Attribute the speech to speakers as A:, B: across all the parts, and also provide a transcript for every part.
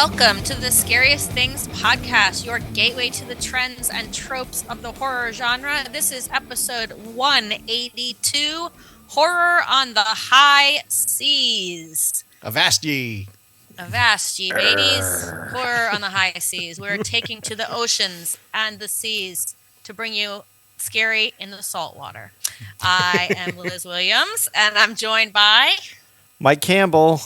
A: Welcome to the Scariest Things podcast, your gateway to the trends and tropes of the horror genre. This is episode 182, Horror on the High Seas.
B: Avast ye!
A: Avast ye, mateys. Horror on the high seas. We're taking to the oceans and the seas to bring you scary in the saltwater. I am Liz Williams, and I'm joined by...
C: Mike Campbell.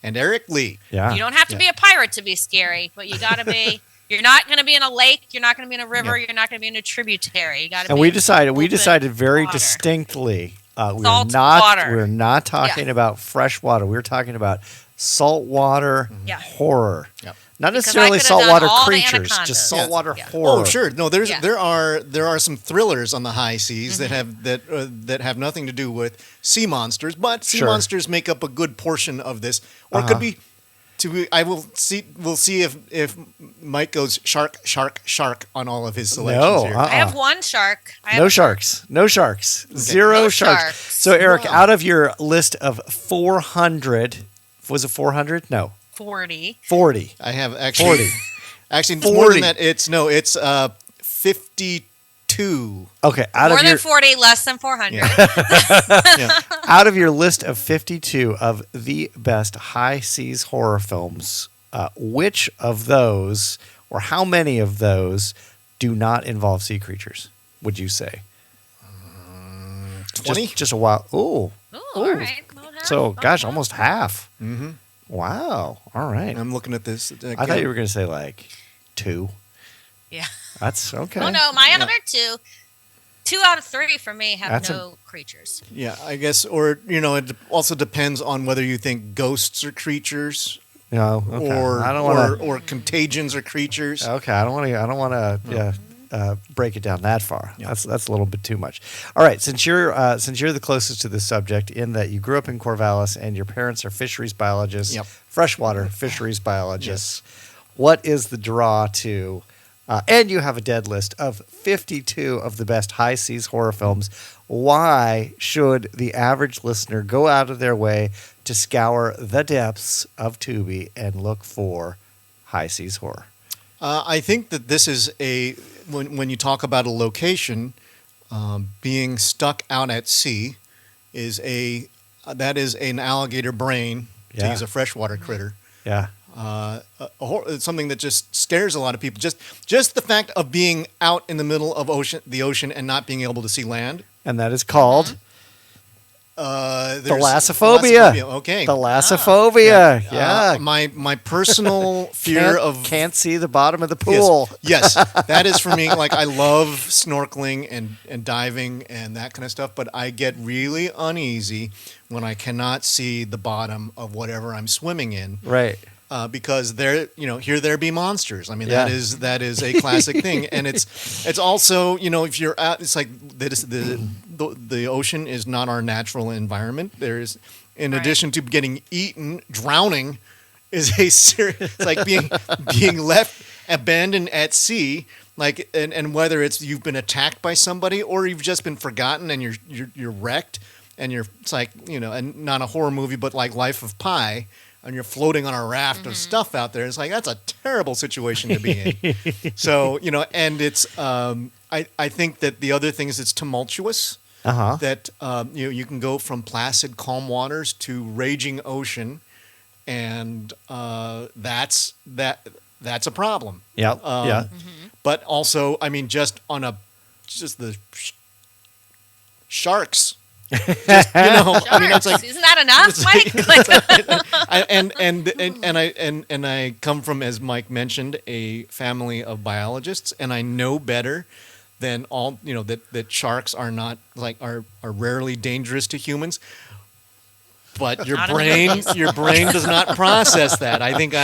B: And Eric Lee.
C: Yeah.
A: You don't have to be a pirate to be scary, but you got to be... You're not going to be in a lake. You're not going to be in a river. You're not going to be in a tributary. You got to.
C: And we decided very distinctly. We're not talking about fresh water. We're talking about saltwater horror. Yep. Not necessarily saltwater creatures, just saltwater horror.
B: Oh, sure. No, there are some thrillers on the high seas that have nothing to do with sea monsters, but sea monsters make up a good portion of this, or it could be. We'll see if Mike goes shark on all of his selections here.
A: I have one shark.
C: No sharks. Okay. Zero sharks. So Eric, out of your list of 400, was it 400? No.
A: 40.
B: I have actually 40. Actually, 40. More than that. It's 52.
C: Okay,
A: more than 40, less than 400.
C: Yeah. Out of your list of 52 of the best high seas horror films, which of those, or how many of those, do not involve sea creatures? Would you say
B: 20?
C: Just a while.
A: All right.
C: So, gosh, almost half.
B: Mm-hmm.
C: Wow. All right.
B: I'm looking at this.
C: I thought you were going to say like 2.
A: Yeah.
C: That's okay.
A: Oh, no. My other 2 out of 3 for me have no creatures.
B: Yeah, I guess. Or, it also depends on whether you think ghosts are creatures.
C: No. Okay.
B: Or contagions are creatures.
C: Okay. I don't want to break it down that far. Yep. That's a little bit too much. All right, since you're the closest to this subject, in that you grew up in Corvallis and your parents are fisheries biologists, freshwater fisheries biologists, what is the draw to? And you have a dead list of 52 of the best high seas horror films. Why should the average listener go out of their way to scour the depths of Tubi and look for high seas horror?
B: I think that this is when you talk about a location, being stuck out at sea is an alligator brain, to use a freshwater critter.
C: Yeah.
B: Something that just scares a lot of people. Just the fact of being out in the middle of the ocean and not being able to see land.
C: And that is called
B: Thalassophobia. Okay.
C: Thalassophobia. Yeah.
B: My personal fear
C: can't see the bottom of the pool.
B: Yes. That is for me. Like, I love snorkeling and diving and that kind of stuff, but I get really uneasy when I cannot see the bottom of whatever I'm swimming in.
C: Right.
B: Because here there be monsters. I mean, that is a classic thing, and it's also, if you're out, it's like the ocean is not our natural environment. There's, in addition to getting eaten, drowning is a serious, like being left abandoned at sea, like, and whether it's you've been attacked by somebody or you've just been forgotten and you're wrecked, and it's like, and not a horror movie, but like Life of Pi. And you're floating on a raft of stuff out there. It's like, that's a terrible situation to be in. So, and it's, I think that the other thing is it's tumultuous.
C: Uh-huh.
B: That, you can go from placid, calm waters to raging ocean. And that's a problem.
C: Yeah.
B: But also, I mean, just the sharks. I mean, it's like,
A: isn't that enough, Mike?
B: and I come from, as Mike mentioned, a family of biologists, and I know better than all, that sharks are not are rarely dangerous to humans. But your brain does not process that. I think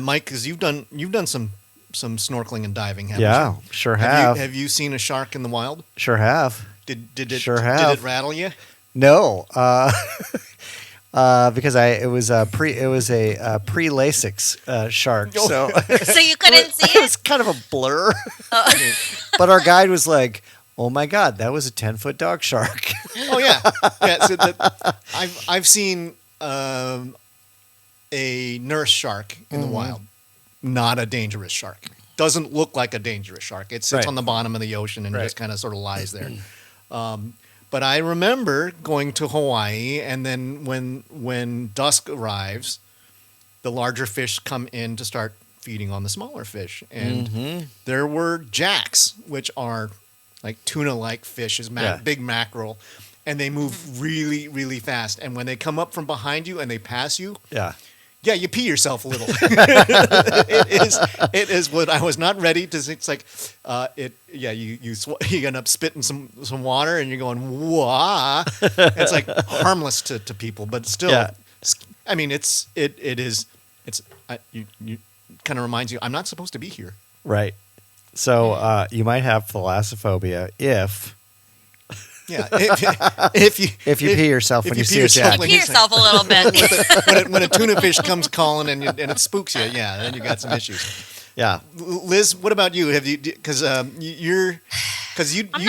B: Mike, because you've done some snorkeling and diving, haven't you?
C: Yeah, sure have.
B: Have you seen a shark in the wild?
C: Sure have.
B: Did it rattle you?
C: No, because it was a pre-LASIX shark, so
A: you couldn't see it.
C: It was kind of a blur. But our guide was like, "Oh my God, that was a 10-foot dog shark."
B: Oh yeah. So I've seen a nurse shark in the wild. Not a dangerous shark. Doesn't look like a dangerous shark. It sits on the bottom of the ocean and just kind of sort of lies there. But I remember going to Hawaii, and then when dusk arrives, the larger fish come in to start feeding on the smaller fish. And there were jacks, which are like tuna-like fishes, big mackerel, and they move really, really fast. And when they come up from behind you and they pass you, you pee yourself a little. It is what I was not ready to. It's like, you end up spitting some water and you're going, wah. It's like harmless to people, but still, I mean, it kind of reminds you, I'm not supposed to be here.
C: Right. So you might have thalassophobia if you pee yourself when you see a jack.
A: You pee yourself a little bit.
B: when a tuna fish comes calling and it spooks you, then you got some issues.
C: Yeah.
B: Liz, what about you? Have you, because you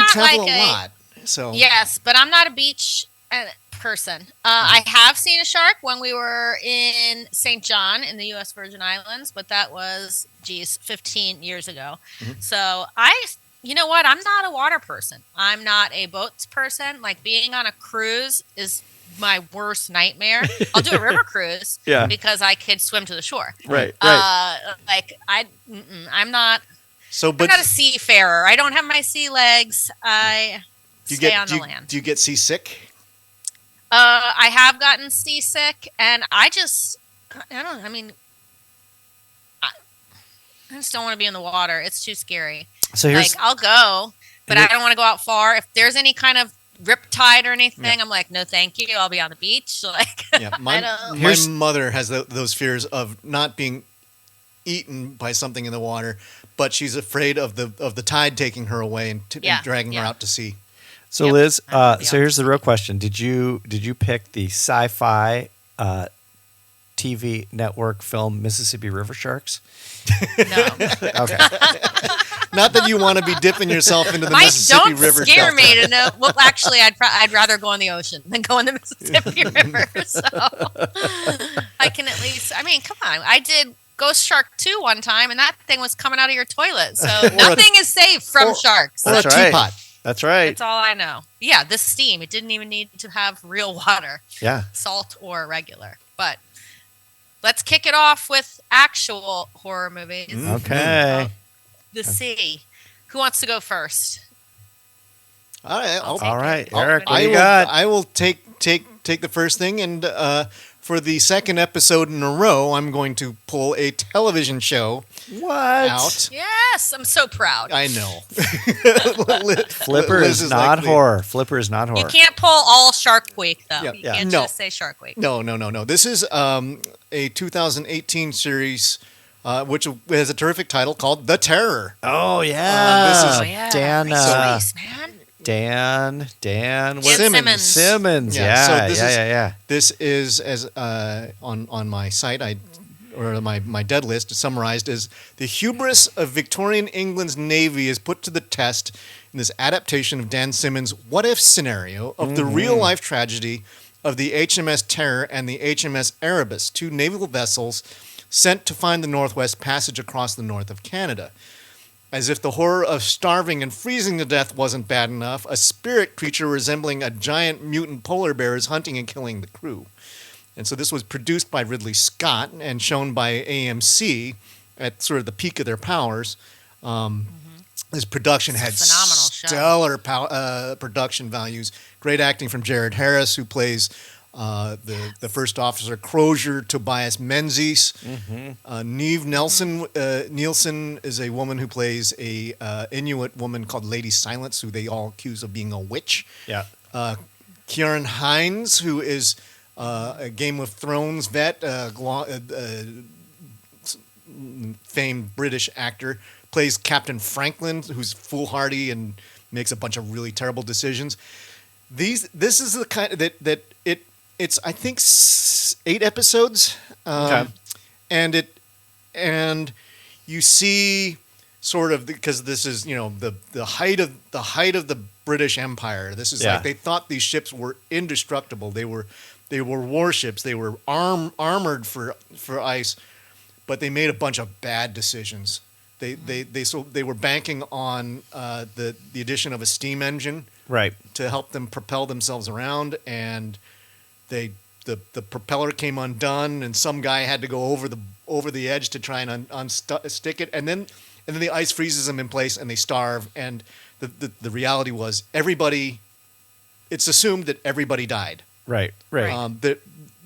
B: travel a lot. So
A: yes, but I'm not a beach person. I have seen a shark when we were in St. John in the U.S. Virgin Islands, but that was 15 years ago. So you know what? I'm not a water person. I'm not a boats person. Like being on a cruise is my worst nightmare. I'll do a river cruise because I could swim to the shore.
C: Right.
A: I'm not. I'm not a seafarer. I don't have my sea legs. I stay on the land.
B: Do you get seasick?
A: I have gotten seasick, and I just don't want to be in the water. It's too scary.
C: So
A: I'll go, but I don't want to go out far. If there's any kind of riptide or anything, I'm like, no, thank you. I'll be on the beach.
B: My mother has those fears of not being eaten by something in the water, but she's afraid of the tide taking her away and dragging her out to sea.
C: So Liz, so here's the real question: Did you pick the sci-fi TV network film Mississippi River Sharks?
A: No.
C: Okay.
B: Not that you want to be dipping yourself into the Mississippi River.
A: Don't scare me to know. Well, actually, I'd rather go in the ocean than go in the Mississippi River. So I can at least. I mean, come on. I did Ghost Shark 2 one time, and that thing was coming out of your toilet. So nothing is safe from sharks.
B: Or a teapot.
C: That's right.
A: That's all I know. Yeah, the steam. It didn't even need to have real water.
C: Yeah.
A: Salt or regular. But let's kick it off with actual horror movies.
C: Okay.
A: The sea. Who wants to go first?
B: All right.
C: Eric, what do you got?
B: I will take the first thing, and for the second episode in a row, I'm going to pull a television show out.
A: Yes, I'm so proud.
B: I know.
C: Flipper is not horror. Flipper is not horror.
A: You can't pull all Shark Week, though. You can't just say Shark Week.
B: No. This is a 2018 series, which has a terrific title called The Terror.
C: Oh, yeah.
B: This
C: is Dan. Dan Simmons. Yeah.
B: This is as on my site my dead list summarized as the hubris of Victorian England's navy is put to the test in this adaptation of Dan Simmons' what if scenario of the real life tragedy of the HMS Terror and the HMS Erebus, two naval vessels sent to find the Northwest Passage across the north of Canada. As if the horror of starving and freezing to death wasn't bad enough, a spirit creature resembling a giant mutant polar bear is hunting and killing the crew. And so this was produced by Ridley Scott and shown by AMC at sort of the peak of their powers. This production had stellar production values. Great acting from Jared Harris, who plays the first officer Crozier, Tobias Menzies. Neve Nielsen is a woman who plays a Inuit woman called Lady Silence, who they all accuse of being a witch.
C: Yeah.
B: Kieran Hines, who is a Game of Thrones vet, famed British actor, plays Captain Franklin, who's foolhardy and makes a bunch of really terrible decisions. This is the kind of it's I think 8 episodes, and you see sort of because this is the height of the British Empire. This is like they thought these ships were indestructible. They were They were warships. They were armored for ice, but they made a bunch of bad decisions. They were banking on the addition of a steam engine,
C: right,
B: to help them propel themselves around, and the propeller came undone, and some guy had to go over the edge to try and unstick it, and then the ice freezes them in place, and they starve. And the reality was everybody. It's assumed that everybody died.
C: right.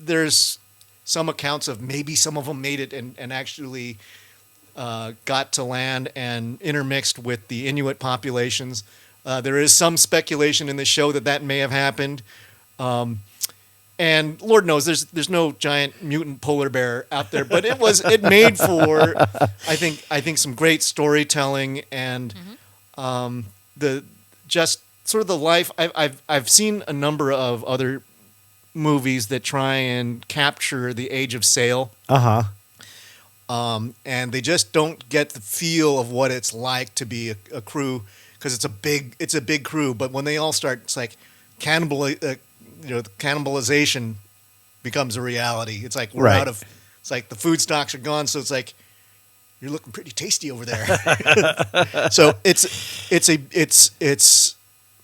B: There's some accounts of maybe some of them made it and actually got to land and intermixed with the Inuit populations. There is some speculation in the show that may have happened. And Lord knows there's no giant mutant polar bear out there, but it made for I think some great storytelling and the just sort of the life. I've seen a number of other movies that try and capture the age of sail. And they just don't get the feel of what it's like to be a crew, because it's a big crew. But when they all start, it's like cannibalization becomes a reality. It's like we're out of. It's like the food stocks are gone, so it's like you're looking pretty tasty over there. So it's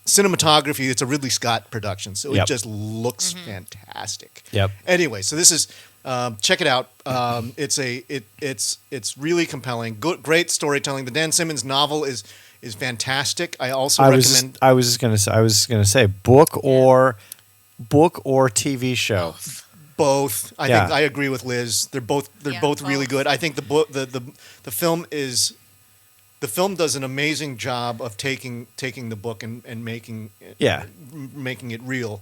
B: cinematography. It's a Ridley Scott production, so it just looks fantastic.
C: Yep.
B: Anyway, so this is check it out. It's really compelling. Great storytelling. The Dan Simmons novel is fantastic. I also recommend.
C: I was gonna say book or TV show.
B: Both. I think I agree with Liz. They're both really good. I think the book the film does an amazing job of taking the book and making it real.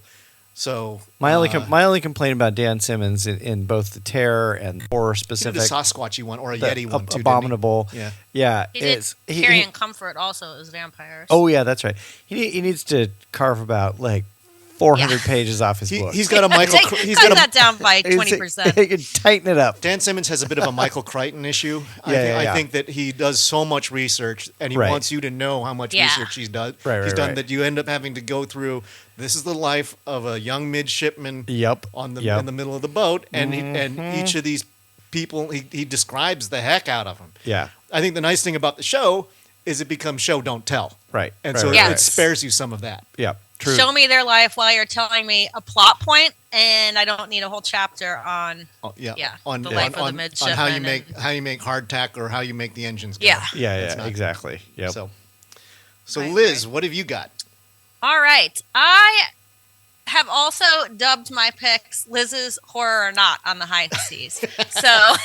B: So
C: my only complaint about Dan Simmons in both the terror and horror specific,
B: he did a Sasquatchy one or a Yeti one too.
C: Abominable.
B: Yeah.
A: He did Carrie and Comfort also as vampires.
C: Oh yeah, that's right. He needs to carve about like 400 pages off his book.
B: He's got a Michael.
A: Cut that down by 20%.
C: He can tighten it up.
B: Dan Simmons has a bit of a Michael Crichton issue. I think that he does so much research, and he wants you to know how much research he's done. He's done that you end up having to go through. This is the life of a young midshipman. In the middle of the boat, and each of these people, he describes the heck out of them.
C: Yeah.
B: I think the nice thing about the show is it becomes show don't tell.
C: Right.
B: And so it spares you some of that.
C: Yeah. True.
A: Show me their life while you're telling me a plot point, and I don't need a whole chapter on the life of the midshipman.
B: On how you make hardtack or how you make the engines go.
C: Yeah, exactly. Yep.
B: So Liz, what have you got?
A: All right. I have also dubbed my picks Liz's Horror or Not on the High Seas. So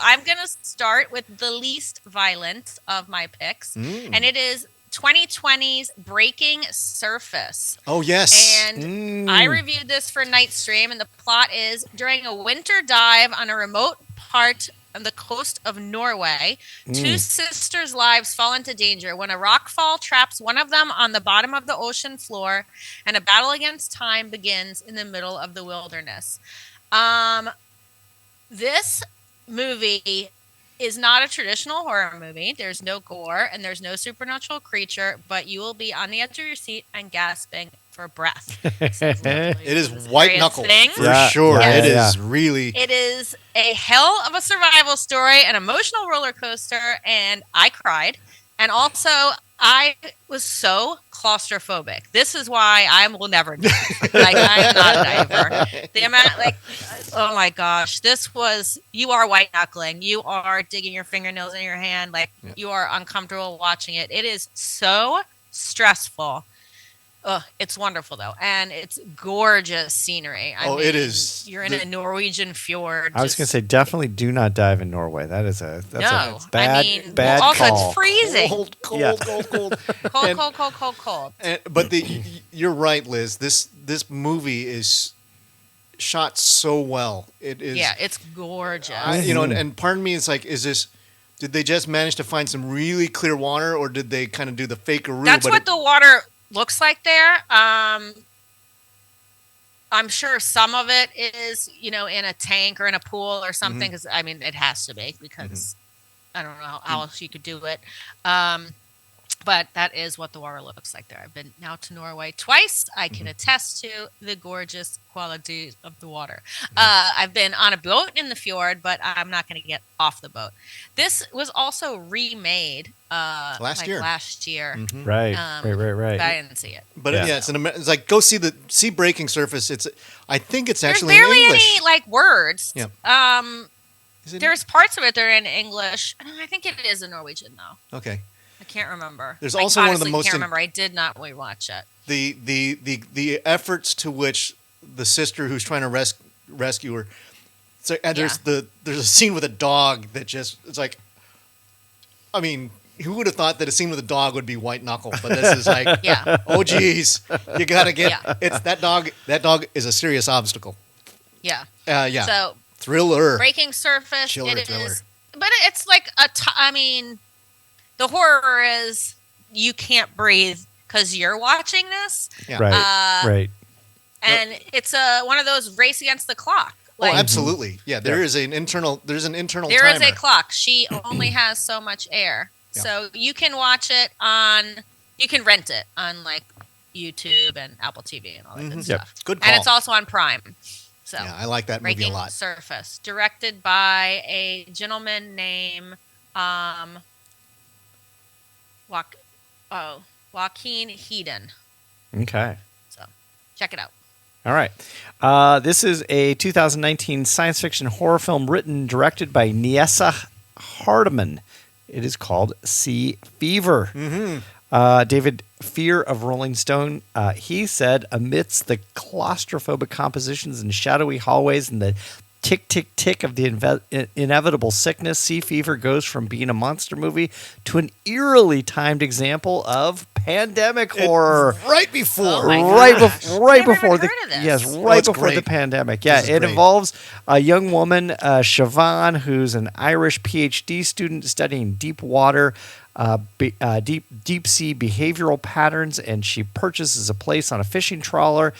A: I'm going to start with the least violent of my picks, and it is 2020's Breaking Surface.
B: Oh, yes.
A: And I reviewed this for Nightstream, and the plot is during a winter dive on a remote part of the coast of Norway, two sisters' lives fall into danger when a rockfall traps one of them on the bottom of the ocean floor, and a battle against time begins in the middle of the wilderness. This movie is not a traditional horror movie. There's no gore and there's no supernatural creature, but you will be on the edge of your seat and gasping for breath.
B: It is white knuckle for sure.
C: Yeah,
B: it is really.
A: It is a hell of a survival story, an emotional roller coaster, and I cried. And also, I was so claustrophobic. This is why I will never dive. Like, I'm not a diver. The amount, oh my gosh, you are white knuckling. You are digging your fingernails in your hand. You are uncomfortable watching it. It is so stressful. It's wonderful though, and it's gorgeous scenery. I mean,
B: it is.
A: You're in a Norwegian fjord.
C: I was going to say, definitely do not dive in Norway. That's a bad
A: also
C: call.
A: It's freezing.
B: Cold.
A: Cold.
B: But you're right, Liz. This movie is shot so well. It is.
A: Yeah, it's gorgeous.
B: And part of me is like, did they just manage to find some really clear water, or did they kind of do the fakeroo?
A: That's what the water looks like there. I'm sure some of it is, in a tank or in a pool or something. Because it has to be, because I don't know how else you could do it. But that is what the water looks like there. I've been now to Norway twice. I can attest to the gorgeous quality of the water. I've been on a boat in the fjord, but I'm not going to get off the boat. This was also remade last year.
C: Right.
A: But I didn't see it.
B: But it's like go see the sea breaking surface. I think it's actually
A: There's barely
B: in English.
A: any words.
B: Yeah.
A: There's parts of it that are in English. I think it is in Norwegian though.
B: Okay.
A: I can't remember.
B: There's also one of the most.
A: I can't remember. I did not watch it.
B: The efforts to which the sister who's trying to rescue her. So and there's a scene with a dog that just it's like. I mean, who would have thought that a scene with a dog would be white knuckle? But this is like, oh geez, you gotta get it's that dog. That dog is a serious obstacle.
A: Yeah.
B: Yeah.
A: So
B: thriller.
A: Breaking surface.
B: Thriller.
A: But it's like I mean. The horror is you can't breathe because you're watching this.
B: Yeah.
C: Right.
A: And it's one of those race against the clock.
B: Absolutely. Yeah, there's an internal
A: There
B: timer.
A: is a clock. She only has so much air. Yeah. So you can watch it you can rent it on YouTube and Apple TV and all that good stuff.
B: Good call.
A: And it's also on Prime. So
B: yeah, I like that movie a lot.
A: Breaking Surface, directed by a gentleman named Joaquin Heaton.
C: Okay.
A: So, check it out.
C: All right. This is a 2019 science fiction horror film written and directed by Niesa Hardiman. It is called Sea Fever. David Fear of Rolling Stone, he said, amidst the claustrophobic compositions and shadowy hallways and the tick, tick, tick of the inevitable sickness, Sea Fever goes from being a monster movie to an eerily timed example of pandemic horror.
B: Right before.
C: Right before
B: great.
C: the pandemic. Yeah, it involves a young woman, Siobhan, who's an Irish PhD student studying deep water, deep sea behavioral patterns, and she purchases a place on a fishing trawler.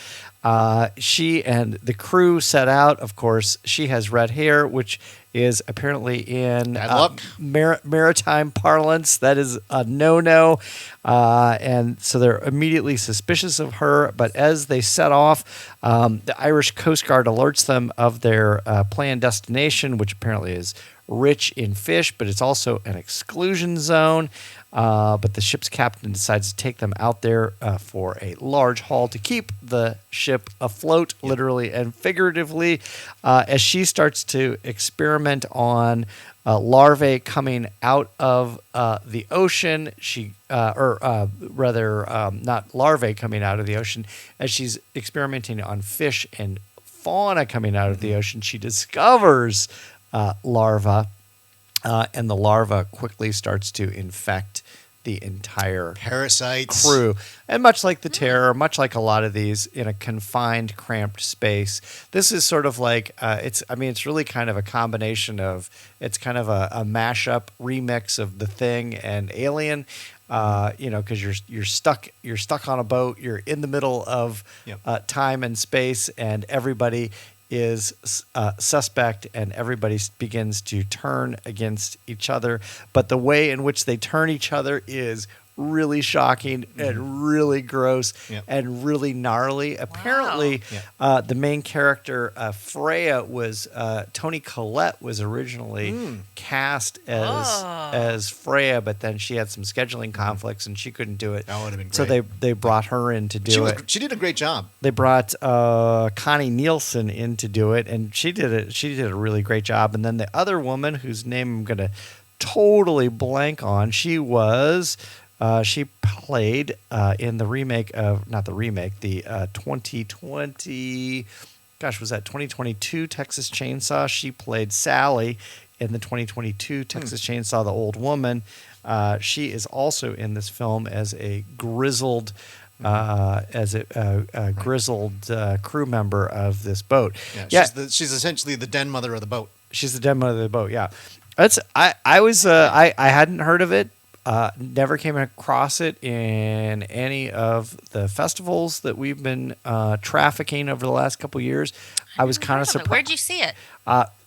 C: She and the crew set out. Of course, she has red hair, which is apparently in maritime parlance. That is a no-no. And so they're immediately suspicious of her. But as they set off, the Irish Coast Guard alerts them of their planned destination, which apparently is rich in fish, but it's also an exclusion zone. But the ship's captain decides to take them out there for a large haul to keep the ship afloat, literally and figuratively, as she starts to experiment on larvae coming out of the ocean. Not larvae coming out of the ocean, as she's experimenting on fish and fauna coming out of the ocean. She discovers larva. And the larva quickly starts to infect the entire
B: parasites
C: crew. And much like the Terror, much like a lot of these, in a confined, cramped space. This is sort of like it's really kind of a combination of it's kind of a mashup remix of The Thing and Alien. Because you're stuck on a boat, you're in the middle of time and space, and everybody is suspect, and everybody begins to turn against each other. But the way in which they turn each other is really shocking and really gross and really gnarly. Wow. Apparently, the main character, Freya, was Toni Collette was originally cast as Freya, but then she had some scheduling conflicts and she couldn't do it.
B: That would have been great.
C: So they brought her in to do it.
B: She did a great job.
C: They brought Connie Nielsen in to do it, and she did a really great job. And then the other woman, whose name I'm going to totally blank on, she played in the remake of, not the remake, the 2020, was that 2022 Texas Chainsaw? She played Sally in the 2022 Texas Chainsaw, the old woman. She is also in this film as a grizzled, crew member of this boat.
B: Yeah, she's essentially the den mother of the boat.
C: She's the den mother of the boat. Yeah, I hadn't heard of it. Never came across it in any of the festivals that we've been trafficking over the last couple of years. I was kind of surprised.
A: Where'd you see it?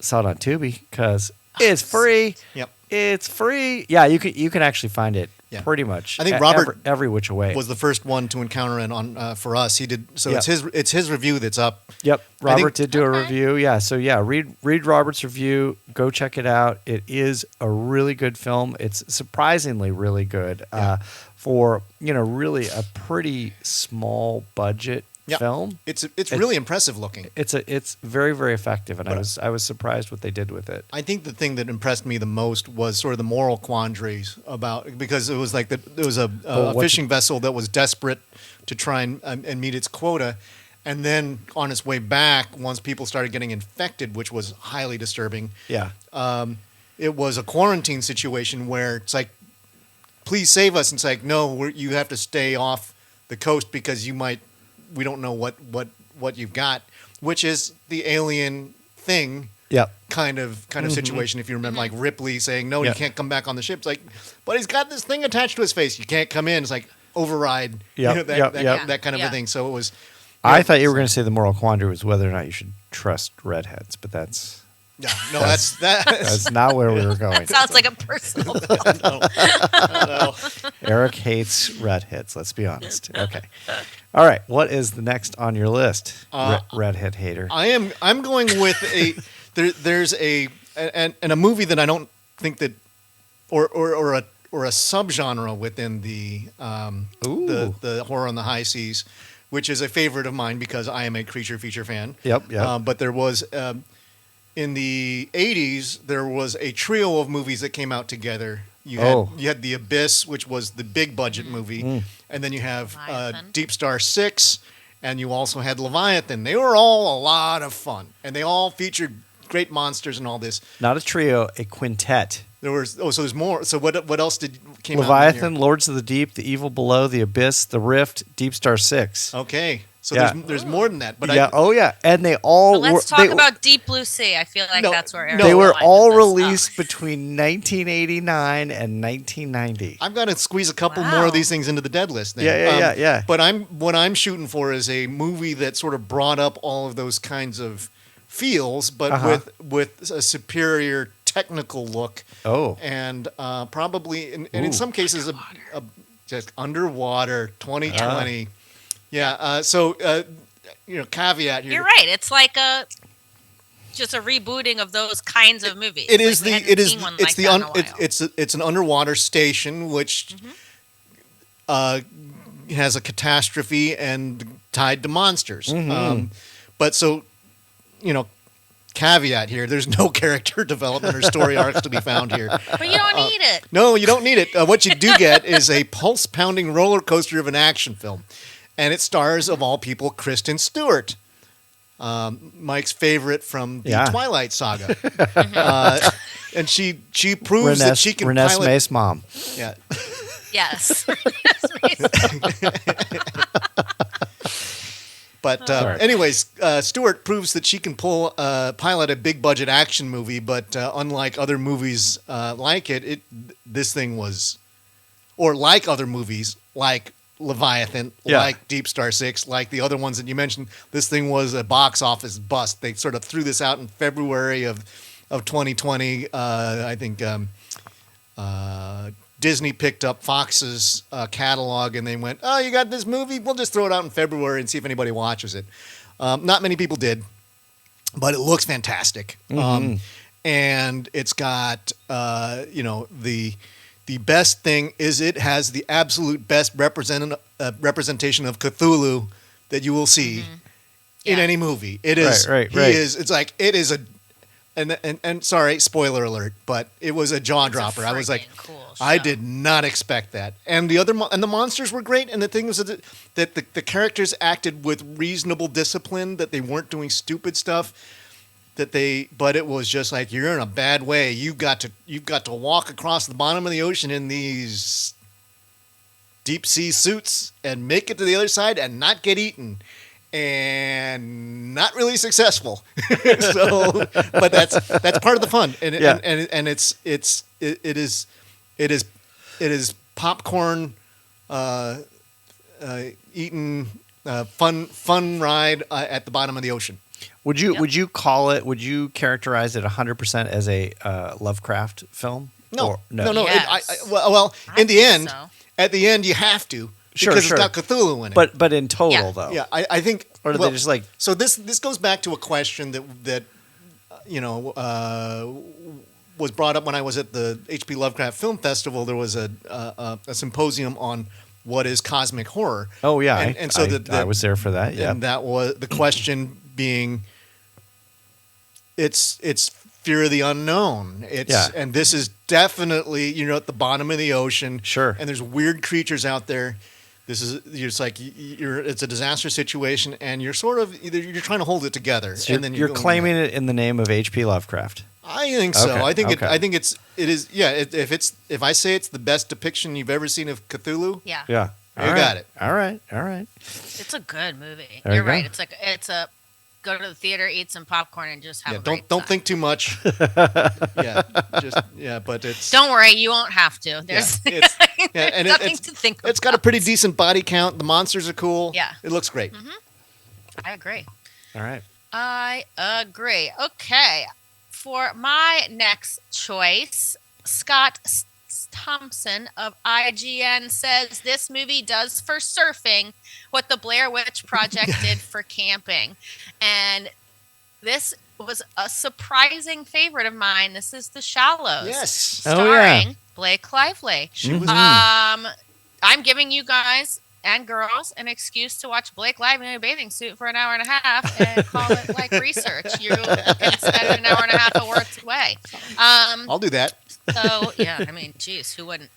C: Saw it on Tubi because it's free.
B: Yep.
C: It's free. Yeah, you can actually find it
B: Yeah.
C: pretty much.
B: I think Robert
C: every which way
B: was the first one to encounter it on for us. He did so.
C: Yeah.
B: It's his review that's up.
C: Yep,
B: I
C: Robert
B: think-
C: did do a review. Yeah, so read Robert's review. Go check it out. It is a really good film. It's surprisingly really good for really a pretty small budget
B: Yeah.
C: film.
B: It's really impressive looking.
C: It's very, very effective, and I was surprised what they did with it.
B: I think the thing that impressed me the most was sort of the moral quandaries because it was like there was a fishing vessel that was desperate to try and meet its quota, and then on its way back, once people started getting infected, which was highly disturbing.
C: Yeah.
B: It was a quarantine situation where it's like, please save us. And it's like, no, you have to stay off the coast because we don't know what you've got, which is the alien thing.
C: Yep.
B: Kind of situation. If you remember, like Ripley saying, "No,
C: Yeah.
B: you can't come back on the ship." It's like, but he's got this thing attached to his face. You can't come in. It's like override.
C: Yep,
B: That kind of a
A: Yeah.
B: thing. So it was.
C: I thought you were going to say the moral quandary was whether or not you should trust redheads, but that's
B: That's
C: not where we were going.
A: Sounds like a personal.
B: no.
C: Eric hates redheads. Let's be honest. Okay. All right. What is the next on your list? Redhead hater.
B: I'm going with there's a movie that I don't think that or a subgenre within the horror on the high seas, which is a favorite of mine because I am a creature feature fan.
C: Yep.
B: But there was in the 80s there was a trio of movies that came out together. You had The Abyss, which was the big budget movie, and then you have Deep Star 6, and you also had Leviathan. They were all a lot of fun, and they all featured great monsters and all this.
C: Not a trio, a quintet.
B: So there's more. So what else came out?
C: Leviathan, Lords of the Deep, The Evil Below, The Abyss, The Rift, Deep Star 6.
B: Okay. So
C: Yeah.
B: there's more than that. But
C: and they all
A: But let's talk about Deep Blue Sea. I feel like that's where Eric
C: they were
A: aligned
C: all
A: with us.
C: released between 1989 and 1990.
B: I've got to squeeze a couple more of these things into the dead list. Then.
C: Yeah.
B: But what I'm shooting for is a movie that sort of brought up all of those kinds of feels, but with a superior technical look.
C: Oh.
B: And probably, and in some cases, a just underwater 2020. Yeah. Caveat here.
A: You're right. It's like just a rebooting of those kinds of movies.
B: It's an underwater station which has a catastrophe and tied to monsters. But caveat here: there's no character development or story arcs to be found here.
A: But you don't need it.
B: No, you don't need it. What you do get is a pulse-pounding roller coaster of an action film. And it stars, of all people, Kristen Stewart, Mike's favorite from the Twilight Saga. And she proves that she can
C: Renée
B: pilot.
C: May's mom.
B: Yeah.
A: Yes.
B: But anyways, Stewart proves that she can pilot a big budget action movie. But unlike other movies like this thing was, or like other movies like Leviathan, like Deep Star 6, like the other ones that you mentioned, this thing was a box office bust. They sort of threw this out in February of 2020. I think Disney picked up Fox's catalog and they went, "Oh, you got this movie? We'll just throw it out in February and see if anybody watches it." Not many people did, but it looks fantastic. And it's got the best thing is it has the absolute best representation of Cthulhu that you will see in any movie. It is
C: right.
B: It's like it is and sorry, spoiler alert, but it was a jaw dropper. I was like,
A: cool
B: I did not expect that. And the monsters were great. And the thing was that the characters acted with reasonable discipline, that they weren't doing stupid stuff. But it was just like, you're in a bad way. You've got to walk across the bottom of the ocean in these deep sea suits and make it to the other side and not get eaten, and not really successful. But that's part of the fun, and it is popcorn eaten fun ride at the bottom of the ocean.
C: Would you characterize it 100% as a Lovecraft film?
B: No,
C: Or-
B: no.
A: Yes.
B: Well,
A: I
B: in the
A: think
B: end,
A: so.
B: at the end, you have to
C: Sure,
B: because
C: sure.
B: it's got Cthulhu in it.
C: But in total
A: Yeah.
C: though.
B: yeah, I think.
C: Or do they just like
B: So this goes back to a question that was brought up when I was at the H.P. Lovecraft Film Festival. There was a symposium on what is cosmic horror.
C: Oh yeah,
B: and so
C: I was there for that. Yeah.
B: and that was the question being, it's fear of the unknown. And this is definitely at the bottom of the ocean.
C: Sure.
B: And there's weird creatures out there. It's like it's a disaster situation, and you're sort of you're trying to hold it together,
C: So
B: and then
C: you're claiming it in the name of H.P. Lovecraft.
B: I think so.
C: Okay,
B: I think
C: okay.
B: it is. Yeah. If I say it's the best depiction you've ever seen of Cthulhu,
A: Yeah.
C: Yeah.
B: You got it.
C: All right.
A: It's a good movie.
C: There
A: You're
C: you go.
A: right. It's a go to the theater, eat some popcorn, and just have
B: yeah.
A: a great
B: Don't
A: time.
B: think too much. But it's
A: Don't worry, you won't have to. There's,
B: it's- yeah, and
A: there's nothing
B: it's-
A: to think about.
B: It's got a pretty decent body count. The monsters are cool.
A: Yeah.
B: It looks great.
A: I agree.
C: All right.
A: I agree. Okay. For my next choice, Scott Thompson of IGN says this movie does for surfing what the Blair Witch Project did for camping. And this was a surprising favorite of mine. This is The Shallows.
B: Yes.
C: Oh, yeah.
A: Starring Blake Lively.
B: She was.
A: I'm giving you guys and girls an excuse to watch Blake Lively in a bathing suit for an hour and a half and call it like research. You can spend an hour and a half a worth away.
B: I'll do that.
A: So, yeah, I mean, geez, who wouldn't?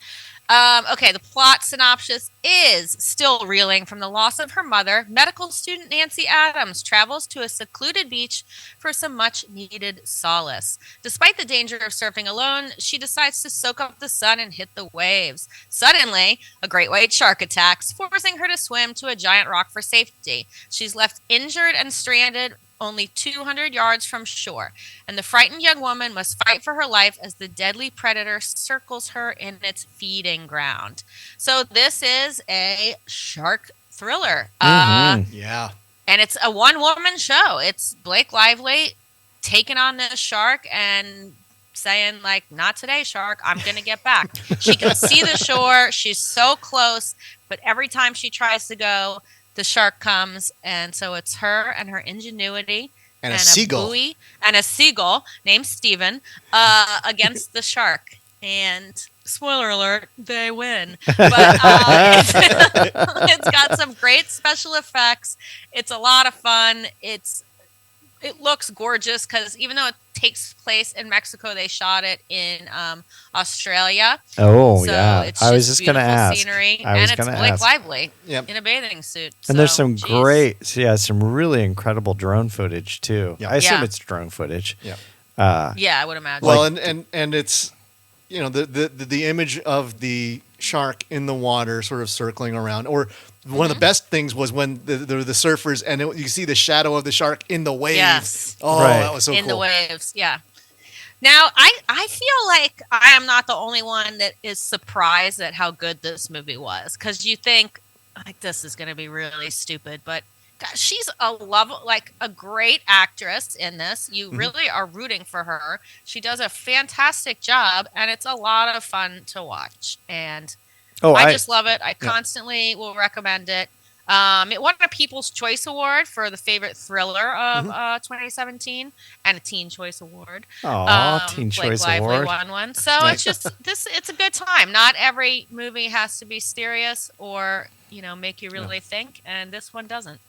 A: Okay, the plot synopsis is still reeling from the loss of her mother. Medical student Nancy Adams travels to a secluded beach for some much-needed solace. Despite the danger of surfing alone, she decides to soak up the sun and hit the waves. Suddenly, a great white shark attacks, forcing her to swim to a giant rock for safety. She's left injured and stranded only 200 yards from shore, and the frightened young woman must fight for her life as the deadly predator circles her in its feeding ground. So this is a shark thriller.
B: Yeah.
A: And it's a one-woman show. It's Blake Lively taking on this shark and saying, like, not today, shark. I'm going to get back. She can see the shore. She's so close, but every time she tries to go, the shark comes, and so it's her and her ingenuity
B: And a seagull.
A: buoy and a seagull named Steven against the shark. And spoiler alert, they win. But it's got some great special effects. It's a lot of fun. It looks gorgeous because even though it takes place in Mexico, they shot it in Australia.
C: Oh
A: So
C: yeah.
A: it's
C: I was just going to
A: beautiful
C: ask.
A: scenery,
C: I was
A: and it's
C: gonna
A: Blake
C: ask.
A: Lively
B: Yep.
A: in a bathing suit.
C: And there's
A: So,
C: some
A: geez.
C: some really incredible drone footage too.
B: Yep.
C: I assume
A: Yeah.
C: it's drone footage.
B: Yeah.
A: Yeah, I would imagine.
B: Well, and it's the image of the shark in the water, sort of circling around. Or one of the best things was when the surfers and you see the shadow of the shark in the waves.
A: Yes.
B: Oh,
C: Right.
B: that was so
A: in
B: cool.
A: the waves, yeah. Now, I feel like I am not the only one that is surprised at how good this movie was, because you think like this is going to be really stupid, but gosh, she's a great actress in this. You really are rooting for her. She does a fantastic job, and it's a lot of fun to watch. And I just love it. I constantly will recommend it. It won a People's Choice Award for the favorite thriller of 2017 and a Teen Choice Award.
C: Teen
A: Blake
C: Choice
A: Lively
C: Award.
A: won one. So it's just it's a good time. Not every movie has to be serious or make you really think, and this one doesn't.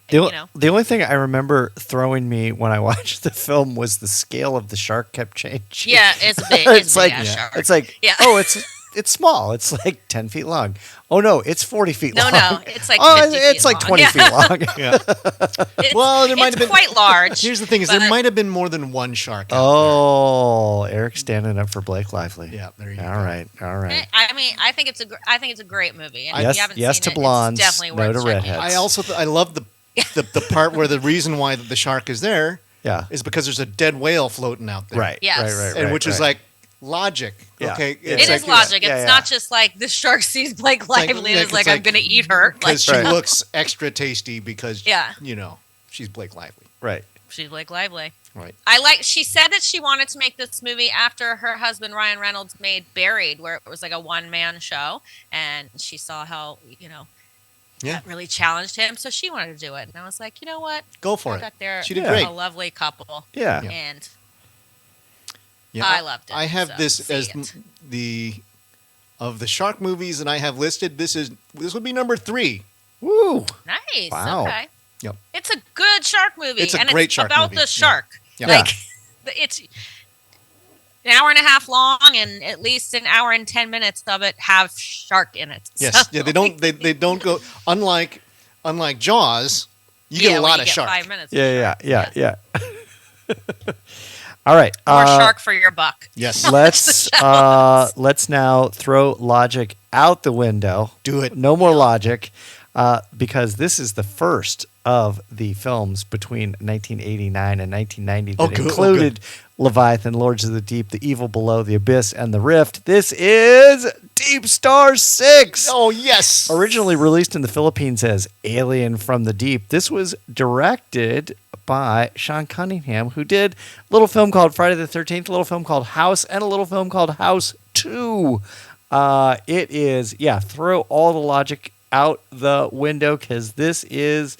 C: The only thing I remember throwing me when I watched the film was the scale of the shark kept changing.
A: Yeah, it's big.
C: it's
A: a
C: like
A: big-ass shark.
C: it's like
A: Yeah.
C: oh it's small. It's like 10 feet long. Oh no, it's 40 feet long.
A: No, it's like 50
C: it's
A: feet
C: like
A: long.
C: 20
A: Yeah.
C: feet long.
A: It's,
B: Well, there might
A: it's
B: have been
A: quite large.
B: Here's the thing: is
A: but-
B: there might have been more than one shark. Out
C: Oh, Eric standing up for Blake Lively.
B: Yeah, there you go.
C: All right.
A: I mean, I think it's a great movie. And if
C: Yes,
A: you haven't
C: yes
A: seen
C: to
A: it,
C: blondes,
A: it's definitely
C: no
A: worth
C: to
A: checking
C: redheads.
A: out.
B: I also I love the part where the reason why the shark is there
C: Yeah.
B: is because there's a dead whale floating out there.
C: Right.
A: Yes.
C: Right.
B: And which is like logic.
C: Yeah.
B: Okay.
C: Yeah.
A: It is logic.
C: Yeah,
A: It's
C: yeah.
A: not just like the shark sees Blake
B: like-
A: Lively
B: yeah,
A: and is like,
B: it's
A: I'm going to eat her. Like,
B: Because she
C: Right.
B: looks extra tasty because
A: Yeah.
B: she's Blake Lively.
C: right.
A: She's Blake Lively.
B: Right.
A: She said that she wanted to make this movie after her husband Ryan Reynolds made Buried, where it was like a one-man show, and she saw how, that really challenged him, so she wanted to do it. And I was like, you know what?
B: Go for it. She did great.
A: A lovely couple.
C: Yeah.
A: And I loved it.
B: I have this as of the shark movies that I have listed, this would be number 3.
C: Woo.
A: Nice.
C: Wow.
A: Okay.
B: Yep.
A: It's a good shark movie.
B: It's a great shark
A: about
B: movie.
A: the shark.
B: Yeah.
A: Like, it's an hour and a half long, and at least an hour and 10 minutes of it have shark in it.
B: Yes.
A: So.
B: Yeah, they don't go unlike Jaws, you get a lot of shark.
A: 5 minutes.
C: Yeah. All right.
A: More shark for your buck.
B: Yes.
C: Let's now throw logic out the window.
B: Do it.
C: No more logic, because this is the first of the films between 1989 and 1990 that included Leviathan, Lords of the Deep, The Evil Below, The Abyss, and The Rift. This is Deep Star 6.
B: Oh, yes.
C: Originally released in the Philippines as Alien from the Deep, this was directed by Sean Cunningham, who did a little film called Friday the 13th, a little film called House, and a little film called House 2. It is, throw all the logic out the window, because this is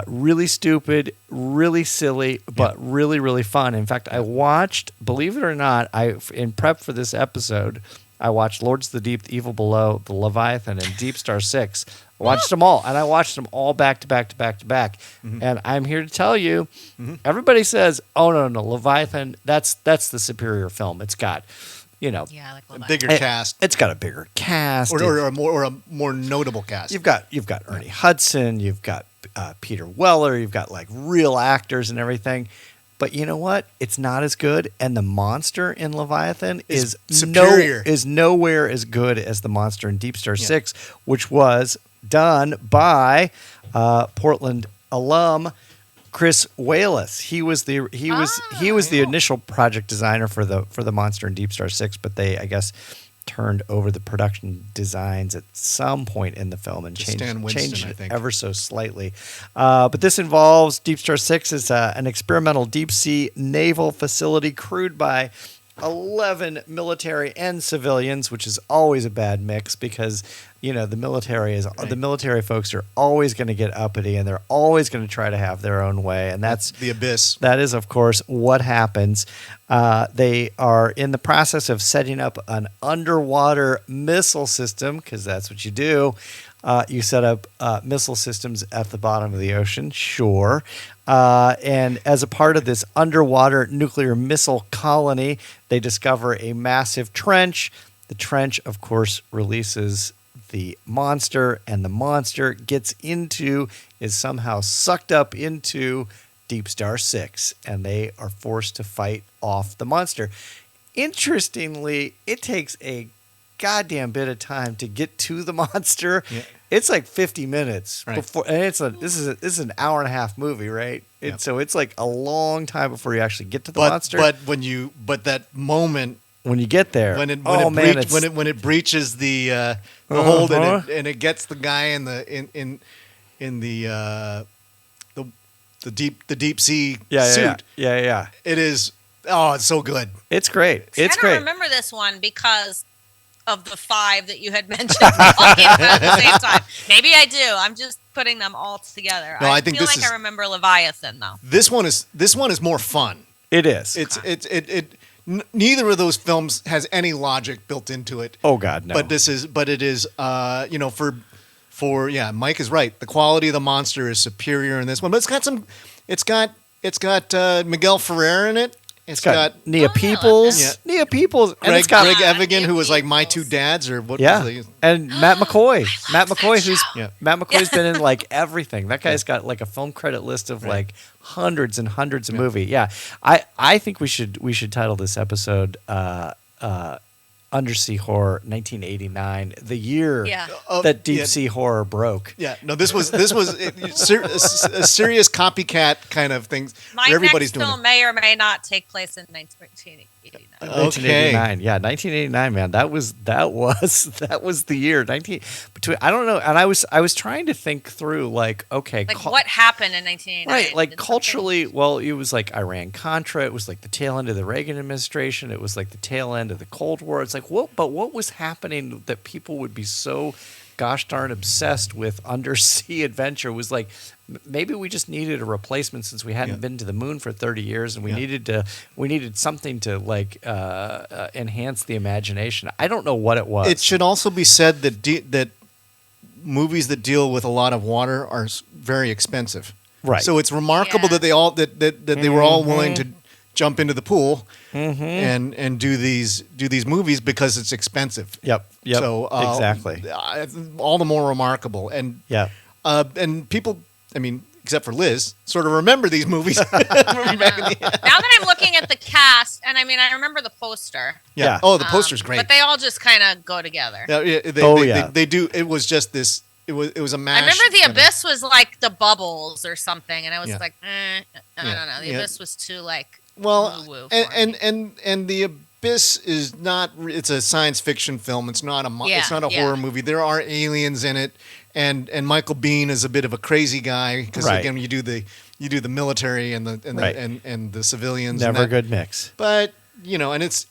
C: really stupid, really silly, but really, really fun. In fact, I watched, believe it or not, in prep for this episode, I watched Lords of the Deep, The Evil Below, The Leviathan, and Deep Star 6. I watched them all, and I watched them all back to back to back to back. Mm-hmm. And I'm here to tell you, everybody says, "Oh no, Leviathan, that's the superior film. It's got,
A: like
B: a bigger cast.
C: It's got a bigger cast,
B: or a more notable cast.
C: You've got Ernie Hudson, you've got Peter Weller, you've got like real actors and everything." But you know what? It's not as good, and the monster in Leviathan is
B: superior.
C: Is nowhere as good as the monster in Deep Star 6, which was done by Portland alum Chris Wallace. He was the initial project designer for the monster in Deep Star 6, but they, I guess, turned over the production designs at some point in the film and changed it ever so slightly. But this involves Deep Star 6 is an experimental deep sea naval facility crewed by 11 military and civilians, which is always a bad mix, because the military folks are always going to get uppity, and they're always going to try to have their own way, and that's
B: the Abyss.
C: That is, of course, what happens. They are in the process of setting up an underwater missile system, because that's what you do. You set up missile systems at the bottom of the ocean, sure. And as a part of this underwater nuclear missile colony, they discover a massive trench. The trench, of course, releases the monster, and the monster is somehow sucked up into Deep Star 6, and they are forced to fight off the monster. Interestingly, it takes a goddamn bit of time to get to the monster. Yeah. It's like 50 minutes before, and this is an hour and a half movie, right? So it's like a long time before you actually get to the monster.
B: But that moment
C: when you get there,
B: when it breaches the hold and it gets the guy in the deep sea suit.
C: Yeah.
B: It is. Oh, it's so good.
C: It's great.
A: I don't remember this one because of the 5 that you had mentioned at the same time. Maybe I do. I'm just putting them all together.
B: No, I think
A: feel like I remember Leviathan though.
B: This one is more fun.
C: It is.
B: Neither of those films has any logic built into it.
C: Oh God, no.
B: But it is Mike is right. The quality of the monster is superior in this one, but it's got Miguel Ferrer in it. It's got
C: Nia Peoples. Nia Peoples.
B: And it's got Greg Evigan, who was like My Two Dads, or what was he?
C: And Matt McCoy. Matt McCoy's been in like everything. That guy's got like a film credit list of like hundreds and hundreds of movies. Yeah. I think we should title this episode undersea horror, 1989, the year
A: Yeah.
C: that deep sea horror broke.
B: Yeah, no, this was a serious copycat kind of thing.
A: My
B: Everybody's
A: next
B: doing
A: film
B: it.
A: may or may not take place in 1989.
C: 1989, yeah, 1989, man. That was the year. I don't know, and I was trying to think through, like, okay,
A: Like what happened in 1989?
C: right, like
A: Did
C: culturally,
A: something-
C: well, it was like Iran-Contra. It was like the tail end of the Reagan administration. It was like the tail end of the Cold War. It's like, what was happening that people would be so gosh darn obsessed with undersea adventure? Was like, maybe we just needed a replacement since we hadn't been to the moon for 30 years, and we needed something to like enhance the imagination. I don't know what it was.
B: It should also be said that that movies that deal with a lot of water are very expensive.
C: Right.
B: So it's remarkable
A: Yeah.
B: that they all that they were all willing to jump into the pool and do these movies because it's expensive.
C: Yep.
B: So
C: Exactly.
B: all the more remarkable. And
C: Yeah.
B: and people, I mean, except for Liz, sort of remember these movies.
A: Now that I'm looking at the cast, and I mean, I remember the poster.
C: Yeah.
B: Oh, the poster's great.
A: But they all just kind of go together.
B: Yeah, they do. It was just this. It was a mash.
A: I remember the
B: kind of-
A: abyss was like the bubbles or something, and I was
B: Yeah.
A: like, I don't know. The
B: Yeah.
A: abyss was too like
B: Well,
A: woo-woo for me.
B: and the abyss is not. It's a science fiction film. It's not a. It's
A: Yeah,
B: not a
A: yeah.
B: horror movie. There are aliens in it, and Michael Biehn is a bit of a crazy guy because
C: Right.
B: again you do the military and the
C: Right.
B: and the civilians. and
C: Never a
B: that.
C: good mix.
B: But and it's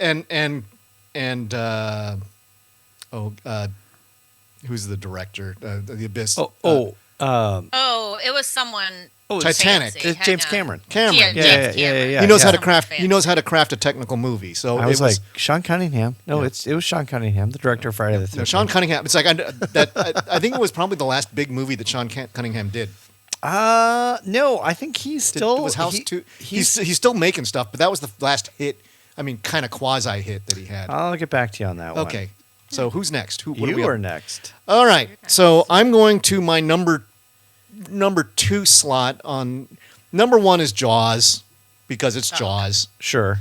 B: who's the director? The Abyss.
A: Oh, it was someone.
B: Titanic.
A: fancy.
C: It's James
A: Hang on.
C: Cameron.
B: Cameron.
A: Yeah,
C: Yeah,
A: James
C: yeah,
A: Cameron.
C: yeah.
B: He knows how to
A: Someone
B: craft.
A: fancy.
B: He knows how to craft a technical movie. So
C: I was
B: it
C: like, Sean Cunningham. No, it was Sean Cunningham, the director of Friday the 13th.
B: no, Sean Cunningham. It's like I think it was probably the last big movie that Sean Cunningham did.
C: No, I think he's still
B: It was House 2. He's still making stuff, but that was the last hit. I mean, kind of quasi hit that he had.
C: I'll get back to you on that one.
B: Okay, so who's next? What do we
C: You
B: have?
C: are next.
B: All right. So I'm going to my number 2 slot. On number 1 is Jaws because it's Jaws.
C: Sure.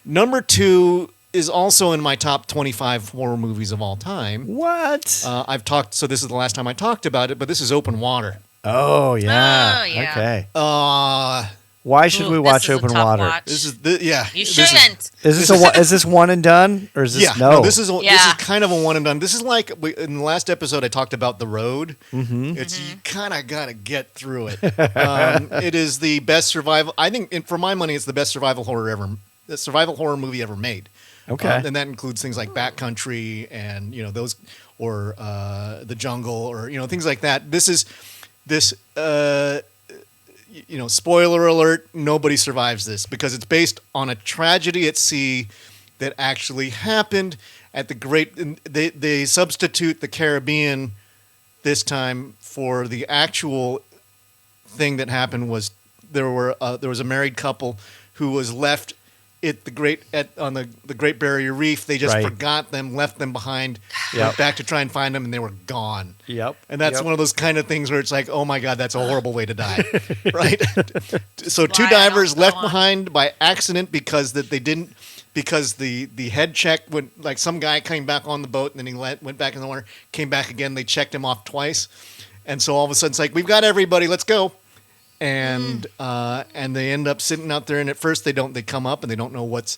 B: Number 2 is also in my top 25 horror movies of all time.
C: What?
B: I've talked. So this is the last time I talked about it, but this is Open Water.
C: Oh yeah.
A: Oh, yeah.
C: Okay.
B: Uh,
C: Why should
A: Ooh,
C: we
A: this
C: watch
A: is a
C: Open
A: tough
C: Water?
A: watch.
B: this is the yeah.
A: You
B: this is-
A: shouldn't.
C: Is this one and done, or is this
B: Yeah,
C: no?
B: this is
A: Yeah.
B: kind of a one and done. This is like in the last episode I talked about The Road. It's you kind of got to get through it. It is the best survival. I think, for my money, it's the best survival horror movie ever made.
C: Okay.
B: And that includes things like Backcountry and those, or The Jungle, or things like that. This. Spoiler alert, nobody survives this because it's based on a tragedy at sea that actually happened at the great. They substitute the Caribbean this time for the actual thing that happened. Was there was a married couple who was left on the Great Barrier Reef. They just
C: Right.
B: forgot them, left them behind,
C: Yep.
B: went back to try and find them, and they were gone.
C: Yep.
B: And that's
C: Yep.
B: one of those kind of things where it's like, oh my God, that's a horrible way to die, right? So two
A: Why I
B: divers
A: don't
B: left
A: go on.
B: behind by accident because the head check went, like some guy came back on the boat and then he went back in the water, came back again. They checked him off twice, and so all of a sudden it's like, we've got everybody, let's go. And they end up sitting out there, and at first they come up and they don't know what's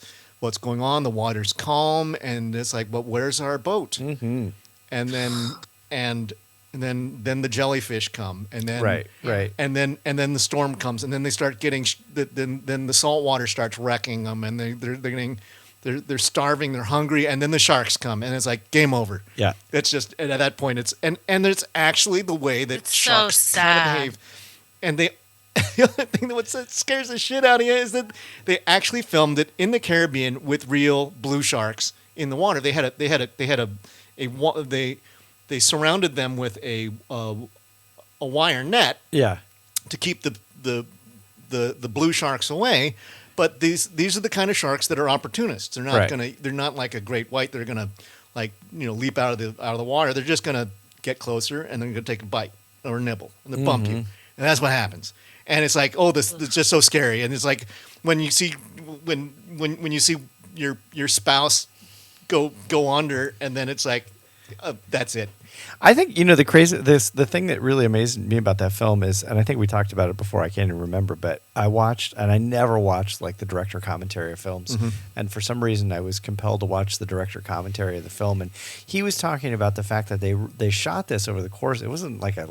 B: going on. The water's calm, and it's like, but where's our boat?
C: Mm-hmm.
B: And then the jellyfish come, and then
C: Right.
B: and then the storm comes, and then they start getting then the salt water starts wrecking them, and they're starving, they're hungry, and then the sharks come, and it's like game over.
C: Yeah.
B: It's just, and at that point it's and it's actually the way that
A: It's so
B: sharks kind of
A: sad.
B: behave, and they. The other thing that scares the shit out of you is that they actually filmed it in the Caribbean with real blue sharks in the water. They surrounded them with a wire net
C: Yeah.
B: to keep the blue sharks away. But these are the kind of sharks that are opportunists. They're not
C: Right.
B: they're not like a great white. They're gonna leap out of the water. They're just gonna get closer and they're gonna take a bite or a nibble and they bump you, and that's what happens. And it's like, oh, this is just so scary. And it's like when you see your spouse go under, and then it's like that's it.
C: I think the thing that really amazed me about that film is, and I think we talked about it before. I can't even remember, but I never watched like the director commentary of films, and for some reason I was compelled to watch the director commentary of the film, and he was talking about the fact that they shot this over the course. It wasn't like a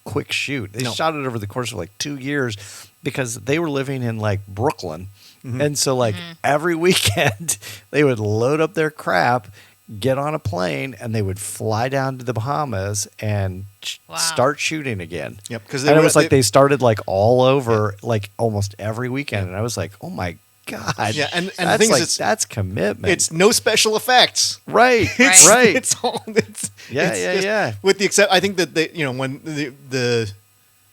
C: quick shoot. They shot it over the course of like 2 years because they were living in like Brooklyn, and so like every weekend they would load up their crap, get on a plane, and they would fly down to the Bahamas and start shooting again.
B: Yep, because
C: it was like they started like all over, like almost every weekend, and I was like, oh my god,
B: yeah, and
C: that's
B: the thing
C: is, that's commitment.
B: It's no special effects,
C: right?
A: Right.
B: It's all.
C: Yeah.
B: With the except, I think that they, when the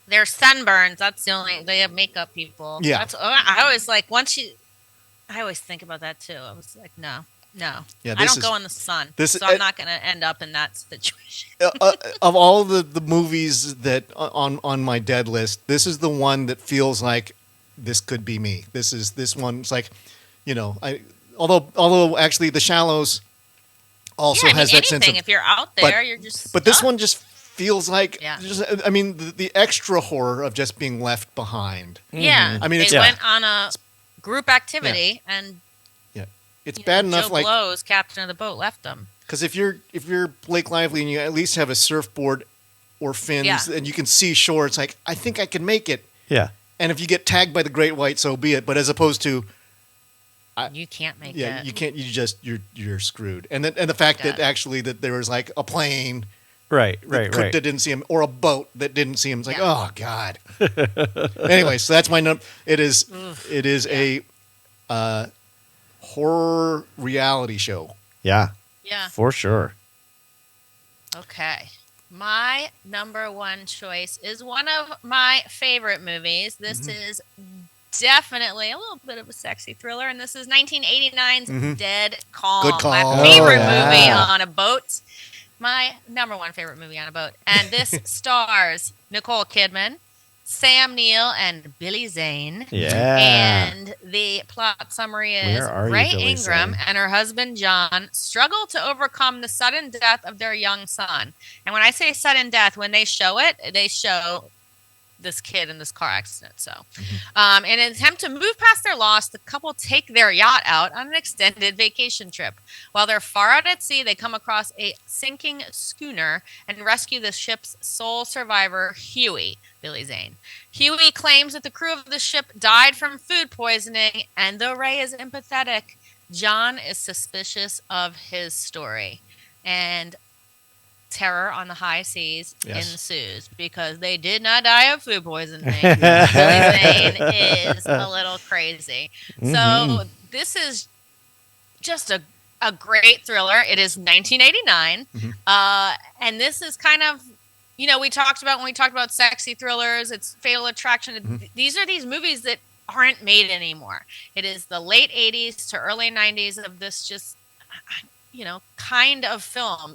A: their sunburns. That's the only. They have makeup people.
B: Yeah.
A: I always like I always think about that too. I was like, no. Yeah, I don't go in the sun, so I'm not going to end up in that situation.
B: Of all the movies that on my dead list, this is the one that feels like this could be me. This one's like, although actually The Shallows also has that sense of,
A: if you're out there, you're just.
B: But this one just feels like, the extra horror of just being left behind.
A: Yeah,
B: I mean,
A: they went on a group activity and.
B: It's bad enough.
A: Joe
B: like
A: Blow's captain of the boat left them.
B: Because if you're Blake Lively and you at least have a surfboard or fins and you can see shore, it's like I think I can make it.
C: Yeah.
B: And if you get tagged by the great white, so be it. But as opposed to,
A: you can't make it.
B: Yeah, you can't. You're screwed. And the fact that actually that there was like a plane.
C: Right.
B: That didn't see him, or a boat that didn't see him. It's like, oh god. Anyway, so that's my number. It is a horror reality show.
C: Yeah,
A: Yeah,
C: for sure.
A: Okay, my number one choice is one of my favorite movies. This is definitely a little bit of a sexy thriller, and this is 1989's Dead Calm.
B: Good call.
A: My favorite movie on a boat. My number one favorite movie on a boat, and this stars Nicole Kidman, Sam Neill, and Billy Zane.
C: Yeah.
A: And the plot summary is
C: Ray
A: Ingram and her husband John struggle to overcome the sudden death of their young son. And when I say sudden death, when they show it, they show this kid in this car accident. So, in an attempt to move past their loss, the couple take their yacht out on an extended vacation trip. While they're far out at sea, they come across a sinking schooner and rescue the ship's sole survivor, Huey, Billy Zane. Huey claims that the crew of the ship died from food poisoning, and though Ray is empathetic, John is suspicious of his story. And terror on the high seas ensues because they did not die of food poisoning. Billy Zane is a little crazy. So this is just a great thriller. It is 1989. And this is kind of, when we talked about sexy thrillers, it's Fatal Attraction. These are these movies that aren't made anymore. It is the late 80s to early 90s of this just kind of film.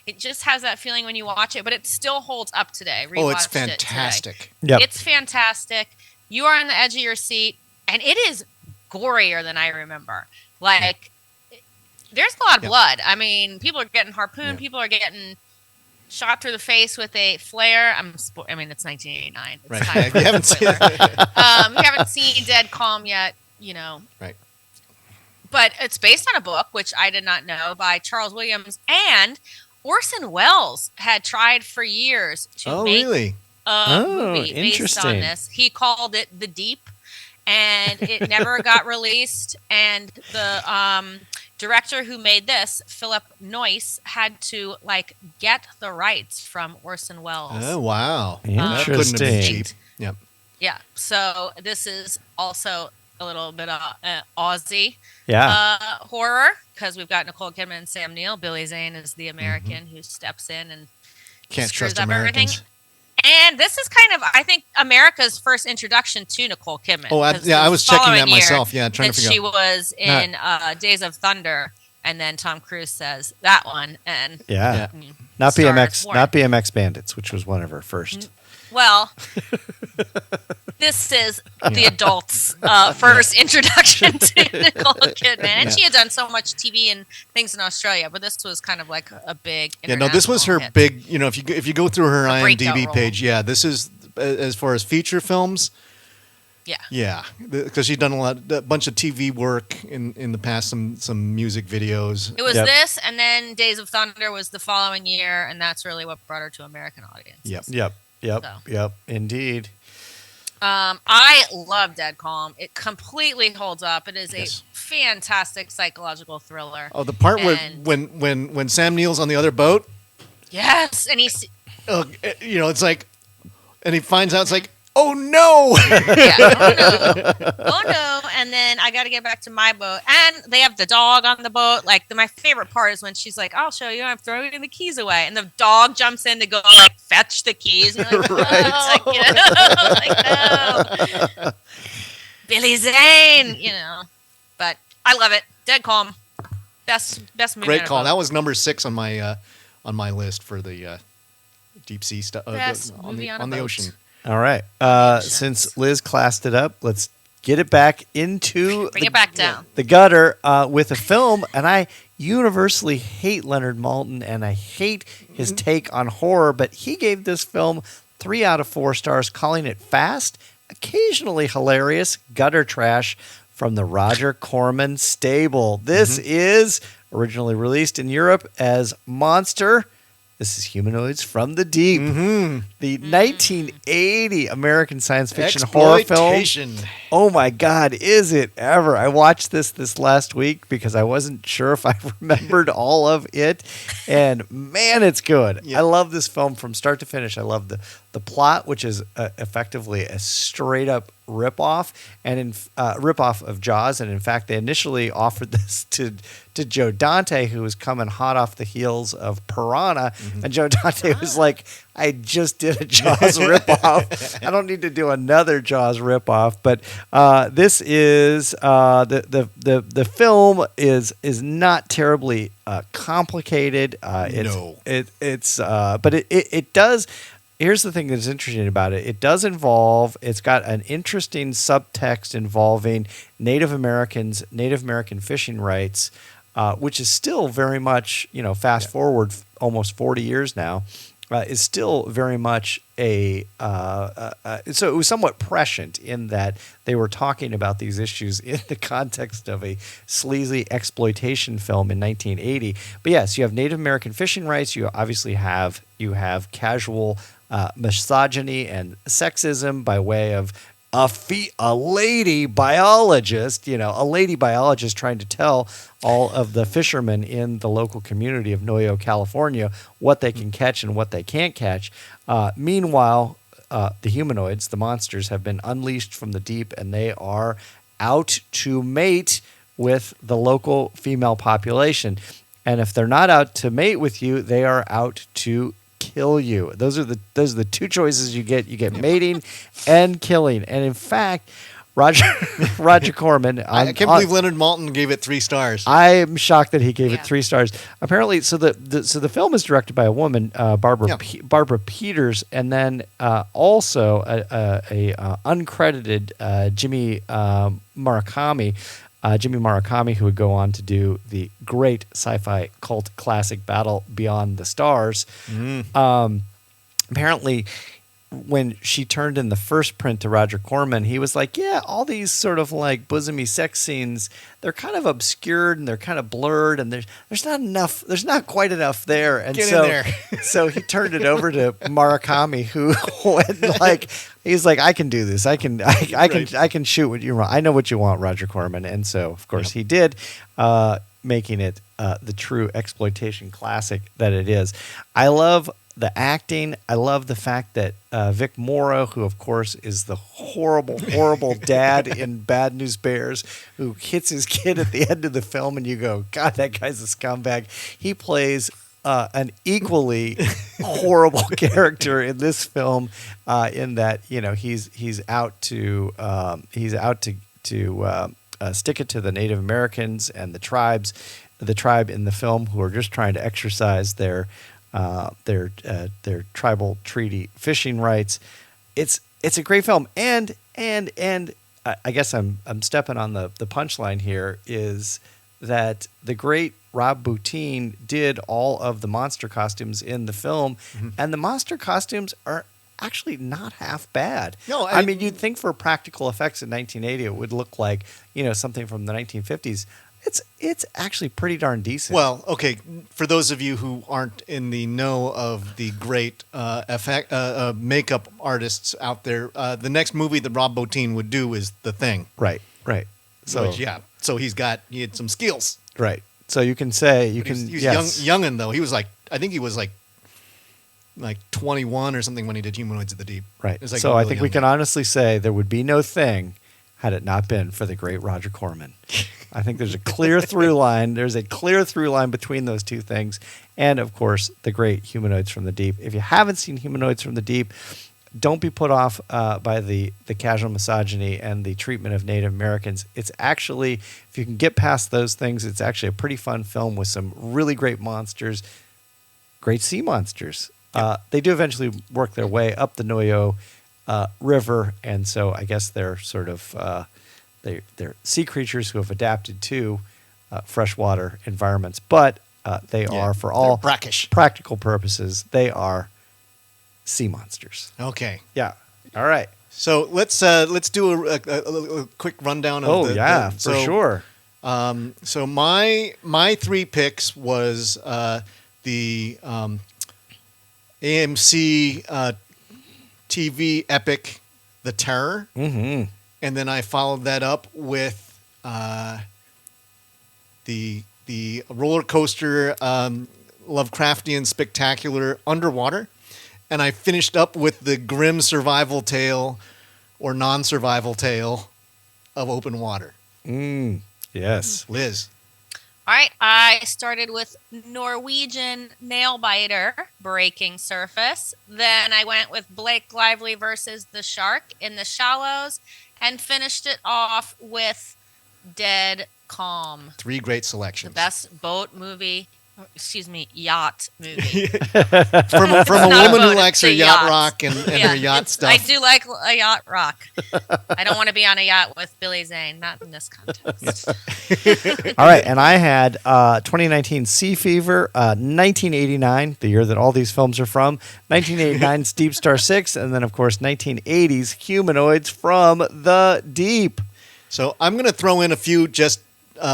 A: It just has that feeling when you watch it, but it still holds up today.
B: It's fantastic.
C: Yep.
A: It's fantastic. You are on the edge of your seat, and it is gorier than I remember. Like, there's a lot of blood. I mean, people are getting harpooned. People are getting shot through the face with a flare. It's 1989. It's
B: right. You haven't seen
A: you haven't seen Dead Calm yet,
B: Right.
A: But it's based on a book, which I did not know, by Charles Williams. And Orson Welles had tried for years to make a movie based on this. He called it The Deep, and it never got released. And the director who made this, Philip Noyce, had to get the rights from Orson Welles.
B: Oh, wow.
C: Interesting.
B: That couldn't have been cheap. Yep.
A: Yeah. So this is also a little bit of Aussie horror, because we've got Nicole Kidman and Sam Neill. Billy Zane is the American who steps in and
B: can't
A: screws
B: trust
A: up
B: Americans.
A: everything. And this is kind of, I think, America's first introduction to Nicole Kidman.
B: Oh, I was checking that myself. Yeah, trying to figure out.
A: She was in Days of Thunder, and then Tom Cruise says that one, and
C: not BMX Bandits, which was one of her first.
A: Well, this is the adults' first introduction to Nicole Kidman, and she had done so much TV and things in Australia, but this was kind of like a big.
B: This was her
A: hit.
B: big. If you go through her IMDb
A: role.
B: page, this is as far as feature films. Yeah, because she's done a bunch of TV work in the past, some music videos.
A: It was this, and then Days of Thunder was the following year, and that's really what brought her to American audiences.
C: Yep, indeed.
A: I love Dead Calm. It completely holds up. It is a fantastic psychological thriller.
B: Oh, the part where when Sam Neill's on the other boat.
A: Yes, and he's.
B: It's like, and he finds out it's like, oh no!
A: Oh no! And then I got to get back to my boat, and they have the dog on the boat. Like my favorite part is when she's like, "I'll show you. I'm throwing the keys away," and the dog jumps in to go like fetch the keys. And you're like, no, Billy Zane, But I love it. Dead Calm, best movie.
B: Great call. That was number 6 on my list for the deep sea stuff on the ocean.
C: All right. Since Liz classed it up, let's get it back into
A: Bring it back down
C: the gutter with a film. And I universally hate Leonard Maltin, and I hate his take on horror. But he gave this film 3 out of 4 stars, calling it fast, occasionally hilarious, gutter trash from the Roger Corman stable. This is originally released in Europe as Monster. This is Humanoids from the Deep, the 1980 American science fiction horror film. Oh my God, is it ever? I watched this last week because I wasn't sure if I remembered all of it, and man, it's good. I love this film from start to finish. I love the plot, which is effectively a straight up ripoff of Jaws, and in fact, they initially offered this to Joe Dante, who was coming hot off the heels of Piranha, and Joe Dante was like, "I just did a Jaws ripoff. I don't need to do another Jaws ripoff." But this is the film is not terribly complicated. But it does. Here's the thing that's interesting about it. It does involve, it's got an interesting subtext involving Native Americans, Native American fishing rights, which is still very much, fast forward almost 40 years now, is still very much so it was somewhat prescient in that they were talking about these issues in the context of a sleazy exploitation film in 1980. But yes, you have Native American fishing rights. You obviously have casual misogyny and sexism by way of a lady biologist, trying to tell all of the fishermen in the local community of Noyo, California, what they can catch and what they can't catch. Meanwhile, the humanoids, the monsters, have been unleashed from the deep, and they are out to mate with the local female population. And if they're not out to mate with you, they are out to kill you. Those are the 2 choices you get. You get mating and killing. And in fact, Roger Corman.
B: I can't believe Leonard Maltin gave it 3 stars.
C: I'm shocked that he gave it 3 stars. Apparently, so the film is directed by a woman, Barbara Peters, and then also a uncredited Jimmy Murakami. Jimmy Murakami, who would go on to do the great sci-fi cult classic Battle Beyond the Stars. Apparently, when she turned in the first print to Roger Corman, he was like, yeah, all these sort of like bosomy sex scenes, they're kind of obscured and they're kind of blurred, and there's not quite enough there. And
B: Get in there.
C: So he turned it over to Murakami, who went like, he's like, I can do this. I can shoot what you want. I know what you want, Roger Corman. And so, of course, he did, making it the true exploitation classic that it is. I love the acting. I love the fact that Vic Morrow, who of course is the horrible dad in Bad News Bears, who hits his kid at the end of the film, and you go, God, that guy's a scumbag. He plays an equally horrible character in this film, in that he's out to stick it to the Native Americans and the tribe in the film who are just trying to exercise their tribal treaty fishing rights. It's a great film, and And I guess I'm stepping on the punchline here is that the great Rob Bottin did all of the monster costumes in the film, and the monster costumes are actually not half bad.
B: No,
C: I mean, you'd think for practical effects in 1980 it would look like, something from the 1950s. It's actually pretty darn decent.
B: Well, okay, for those of you who aren't in the know of the great makeup artists out there, the next movie that Rob Bottin would do is The Thing.
C: Right. So
B: So he had some skills.
C: right. So you can say
B: He was youngin' though. He was I think he was like 21 or something when he did Humanoids of the Deep.
C: Right.
B: It was like
C: So
B: a
C: I
B: really
C: think we
B: young
C: can
B: guy.
C: honestly say there would be no Thing had it not been for the great Roger Corman. I think there's a clear through line. There's a clear through line between those two things. And, of course, the great Humanoids from the Deep. If you haven't seen Humanoids from the Deep, don't be put off by the casual misogyny and the treatment of Native Americans. It's actually, if you can get past those things, it's actually a pretty fun film with some really great monsters, great sea monsters. They do eventually work their way up the Noyo River, and so I guess they're sort of they're sea creatures who have adapted to freshwater environments, but they are, for all
B: brackish
C: practical purposes, they are sea monsters.
B: Okay.
C: Yeah. All right.
B: So let's do a quick rundown of
C: for sure.
B: So my three picks was the AMC TV epic, The Terror, and then I followed that up with the roller coaster Lovecraftian spectacular Underwater, and I finished up with the grim survival tale or non-survival tale of Open Water.
C: Yes.
B: Liz.
A: All right, I started with Norwegian nail biter, Breaking Surface. Then I went with Blake Lively versus the Shark in the Shallows, and finished it off with Dead Calm.
B: Three great
A: The
B: selections.
A: best yacht movie.
B: From a
A: not a
B: woman
A: boat,
B: who likes
A: it's
B: her
A: a
B: yacht
A: yacht.
B: rock and her yacht stuff.
A: I do like a yacht rock. I don't want to be on a yacht with Billy Zane, not in this context.
C: All right, and I had 2019 Sea Fever, 1989, the year that all these films are from, 1989's Deep Star 6, and then, of course, 1980's Humanoids from the Deep.
B: So I'm going to throw in a few just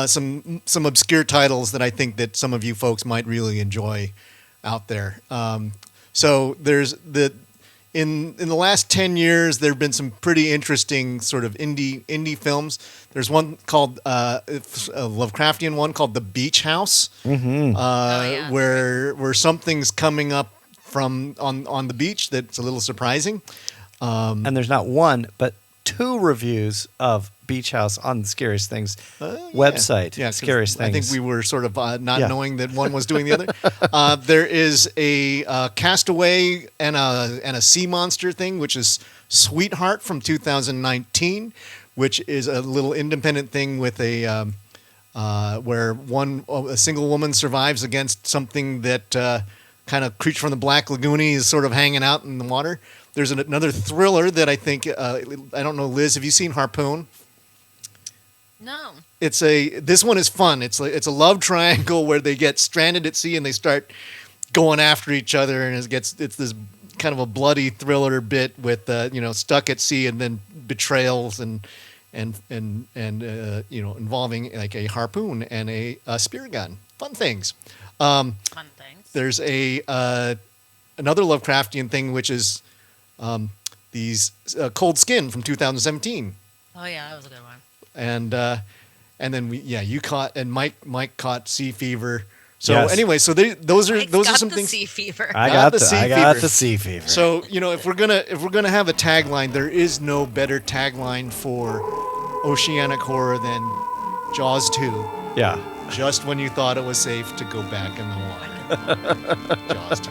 B: some obscure titles that I think that some of you folks might really enjoy out there. So there's in the last 10 years, there have been some pretty interesting sort of indie films. There's one called a Lovecraftian one called The Beach House, where something's coming up from on the beach that's a little surprising.
C: And there's not one, but two reviews of Beach House on the Scariest Things website.
B: Yeah,
C: Scariest Things.
B: I think we were sort of not knowing that one was doing the other. There is a Castaway and a sea monster thing, which is Sweetheart from 2019, which is a little independent thing with where a single woman survives against something that kind of creature from the Black Lagoon is sort of hanging out in the water. There's another thriller that I think I don't know, Liz, have you seen Harpoon?
A: No.
B: This one is fun. It's a love triangle where they get stranded at sea and they start going after each other, and it's this kind of a bloody thriller bit with stuck at sea and then betrayals and involving like a harpoon and a spear gun. Fun things.
A: Fun things.
B: There's another Lovecraftian thing, which is these Cold Skin from 2017.
A: Oh yeah, that was a good one.
B: And then you caught, and Mike caught Sea Fever. So
C: Yes.
B: anyway, so those are some
A: the
B: things.
A: Sea Fever.
C: I
B: got
C: got
B: the
C: the
B: Sea
C: I got
B: Fever.
C: the Sea Fever.
B: So if we're gonna have a tagline, there is no better tagline for oceanic horror than Jaws 2.
C: yeah.
B: Just when you thought it was safe to go back in the water. Jaws 2.